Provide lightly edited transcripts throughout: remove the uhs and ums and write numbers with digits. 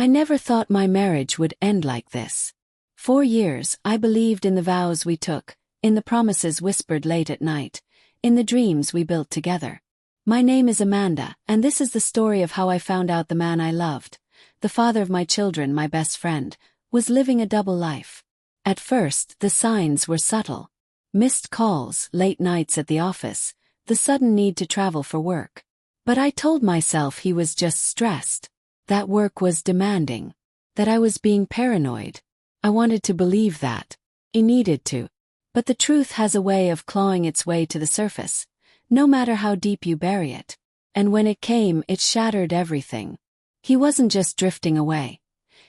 I never thought my marriage would end like this. 4 years, I believed in the vows we took, in the promises whispered late at night, in the dreams we built together. My name is Amanda, and this is the story of how I found out the man I loved, the father of my children, my best friend, was living a double life. At first, the signs were subtle. Missed calls, late nights at the office, the sudden need to travel for work. But I told myself he was just stressed, that work was demanding, that I was being paranoid. I wanted to believe that. He needed to. But the truth has a way of clawing its way to the surface, no matter how deep you bury it. And when it came, it shattered everything. He wasn't just drifting away.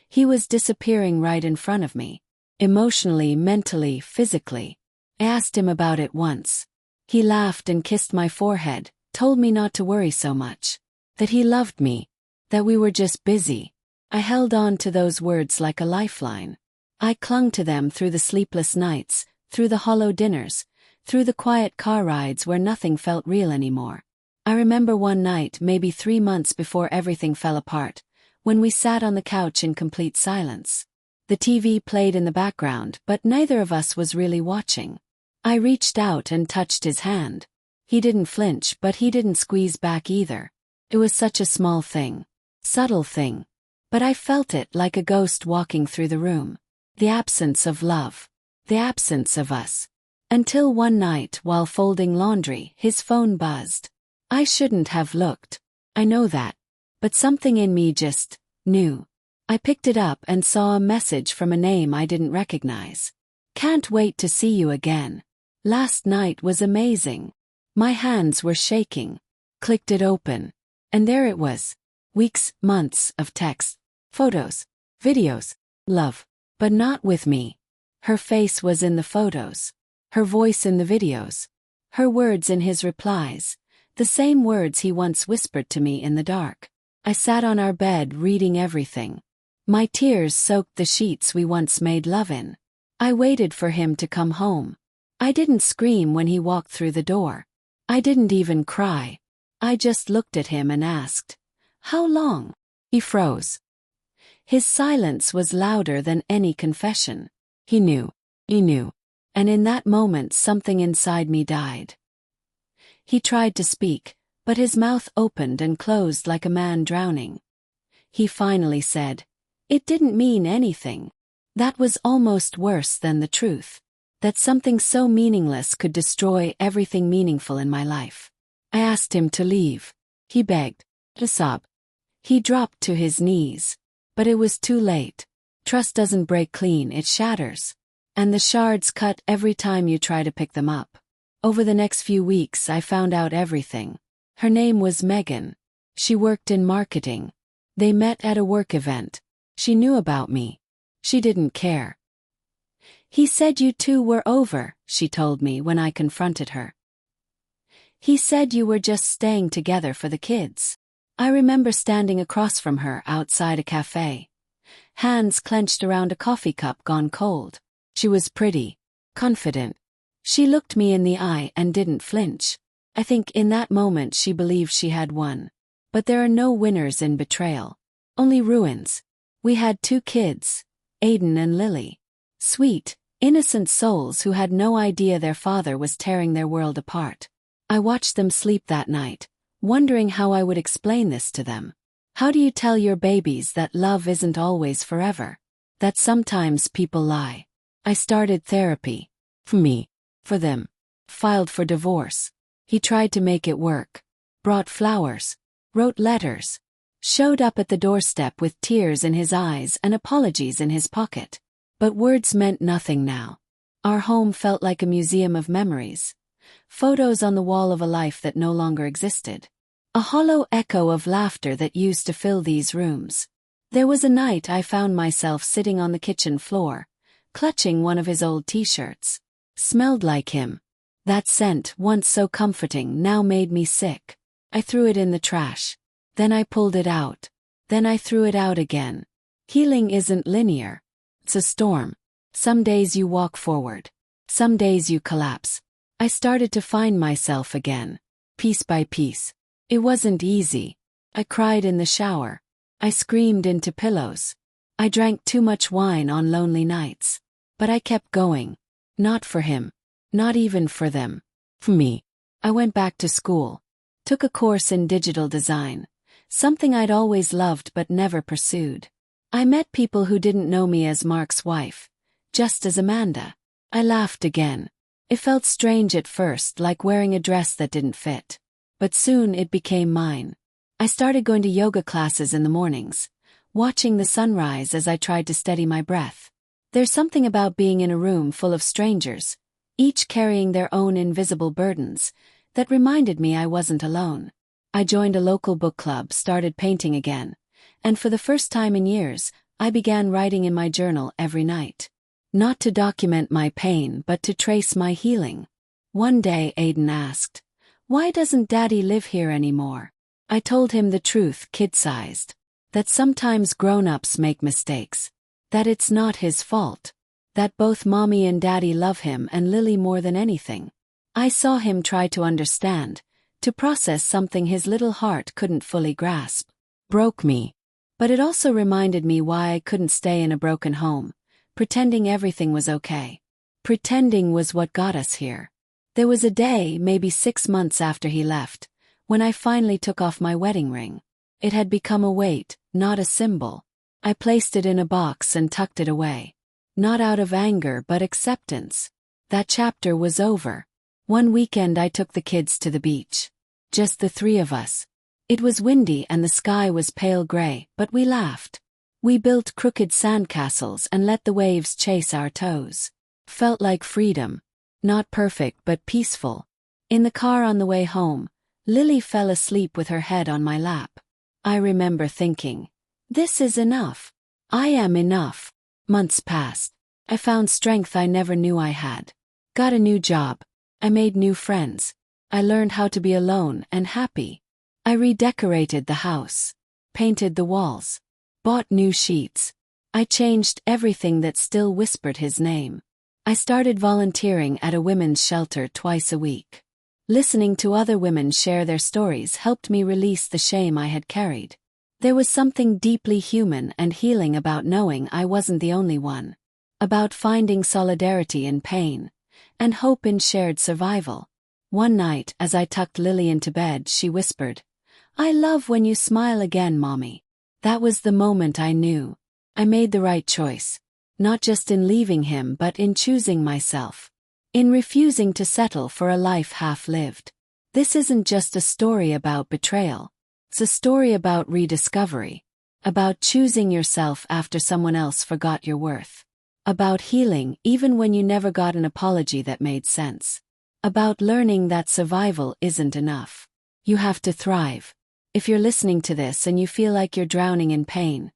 He was disappearing right in front of me. Emotionally, mentally, physically. I asked him about it once. He laughed and kissed my forehead, told me not to worry so much. That he loved me. That we were just busy. I held on to those words like a lifeline. I clung to them through the sleepless nights, through the hollow dinners, through the quiet car rides where nothing felt real anymore. I remember one night, maybe 3 months before everything fell apart, when we sat on the couch in complete silence. The TV played in the background, but neither of us was really watching. I reached out and touched his hand. He didn't flinch, but he didn't squeeze back either. It was such a small thing. Subtle thing. But I felt it like a ghost walking through the room. The absence of love. The absence of us. Until one night, while folding laundry, his phone buzzed. I shouldn't have looked. I know that. But something in me just knew. I picked it up and saw a message from a name I didn't recognize. Can't wait to see you again. Last night was amazing. My hands were shaking. Clicked it open. And there it was. Weeks, months of texts, photos, videos, love. But not with me. Her face was in the photos. Her voice in the videos. Her words in his replies. The same words he once whispered to me in the dark. I sat on our bed reading everything. My tears soaked the sheets we once made love in. I waited for him to come home. I didn't scream when he walked through the door. I didn't even cry. I just looked at him and asked, "How long?" He froze. His silence was louder than any confession. He knew. He knew. And in that moment something inside me died. He tried to speak, but his mouth opened and closed like a man drowning. He finally said, "It didn't mean anything." That was almost worse than the truth. That something so meaningless could destroy everything meaningful in my life. I asked him to leave. He begged. To sob. He dropped to his knees. But it was too late. Trust doesn't break clean, it shatters. And the shards cut every time you try to pick them up. Over the next few weeks I found out everything. Her name was Megan. She worked in marketing. They met at a work event. She knew about me. She didn't care. "He said you two were over," she told me when I confronted her. "He said you were just staying together for the kids." I remember standing across from her outside a cafe. Hands clenched around a coffee cup gone cold. She was pretty. Confident. She looked me in the eye and didn't flinch. I think in that moment she believed she had won. But there are no winners in betrayal. Only ruins. We had 2 kids. Aiden and Lily. Sweet, innocent souls who had no idea their father was tearing their world apart. I watched them sleep that night, wondering how I would explain this to them. How do you tell your babies that love isn't always forever? That sometimes people lie. I started therapy. For me. For them. Filed for divorce. He tried to make it work. Brought flowers. Wrote letters. Showed up at the doorstep with tears in his eyes and apologies in his pocket. But words meant nothing now. Our home felt like a museum of memories. Photos on the wall of a life that no longer existed. A hollow echo of laughter that used to fill these rooms. There was a night I found myself sitting on the kitchen floor, clutching one of his old t-shirts. Smelled like him. That scent, once so comforting, now made me sick. I threw it in the trash. Then I pulled it out. Then I threw it out again. Healing isn't linear. It's a storm. Some days you walk forward. Some days you collapse. I started to find myself again. Piece by piece. It wasn't easy. I cried in the shower. I screamed into pillows. I drank too much wine on lonely nights. But I kept going. Not for him. Not even for them. For me. I went back to school. Took a course in digital design. Something I'd always loved but never pursued. I met people who didn't know me as Mark's wife. Just as Amanda. I laughed again. It felt strange at first, like wearing a dress that didn't fit. But soon it became mine. I started going to yoga classes in the mornings, watching the sunrise as I tried to steady my breath. There's something about being in a room full of strangers, each carrying their own invisible burdens, that reminded me I wasn't alone. I joined a local book club, started painting again, and for the first time in years, I began writing in my journal every night. Not to document my pain, but to trace my healing. One day Aiden asked, "Why doesn't Daddy live here anymore?" I told him the truth, kid-sized. That sometimes grown-ups make mistakes. That it's not his fault. That both Mommy and Daddy love him and Lily more than anything. I saw him try to understand, to process something his little heart couldn't fully grasp. Broke me. But it also reminded me why I couldn't stay in a broken home, pretending everything was okay. Pretending was what got us here. There was a day, maybe 6 months after he left, when I finally took off my wedding ring. It had become a weight, not a symbol. I placed it in a box and tucked it away. Not out of anger but acceptance. That chapter was over. One weekend I took the kids to the beach. Just the 3 of us. It was windy and the sky was pale gray, but we laughed. We built crooked sandcastles and let the waves chase our toes. Felt like freedom. Not perfect but peaceful. In the car on the way home, Lily fell asleep with her head on my lap. I remember thinking, this is enough. I am enough. Months passed. I found strength I never knew I had. Got a new job. I made new friends. I learned how to be alone and happy. I redecorated the house. Painted the walls. Bought new sheets. I changed everything that still whispered his name. I started volunteering at a women's shelter twice a week. Listening to other women share their stories helped me release the shame I had carried. There was something deeply human and healing about knowing I wasn't the only one. About finding solidarity in pain, and hope in shared survival. One night, as I tucked Lily into bed, she whispered, "I love when you smile again, Mommy." That was the moment I knew. I made the right choice. Not just in leaving him but in choosing myself. In refusing to settle for a life half-lived. This isn't just a story about betrayal. It's a story about rediscovery. About choosing yourself after someone else forgot your worth. About healing even when you never got an apology that made sense. About learning that survival isn't enough. You have to thrive. If you're listening to this and you feel like you're drowning in pain,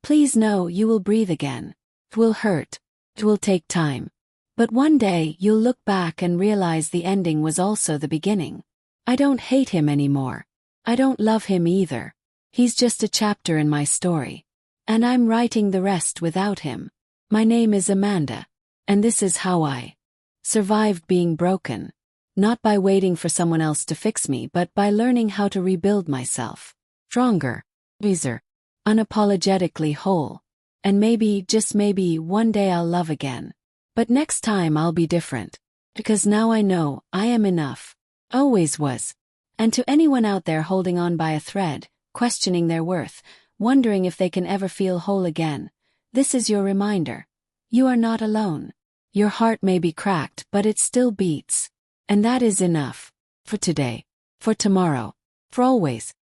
please know you will breathe again. It will hurt. It will take time. But one day you'll look back and realize the ending was also the beginning. I don't hate him anymore. I don't love him either. He's just a chapter in my story. And I'm writing the rest without him. My name is Amanda. And this is how I survived being broken. Not by waiting for someone else to fix me, but by learning how to rebuild myself. Stronger. Wiser. Unapologetically whole. And maybe, just maybe, one day I'll love again. But next time I'll be different. Because now I know I am enough. Always was. And to anyone out there holding on by a thread, questioning their worth, wondering if they can ever feel whole again, this is your reminder. You are not alone. Your heart may be cracked, but it still beats. And that is enough. For today. For tomorrow. For always.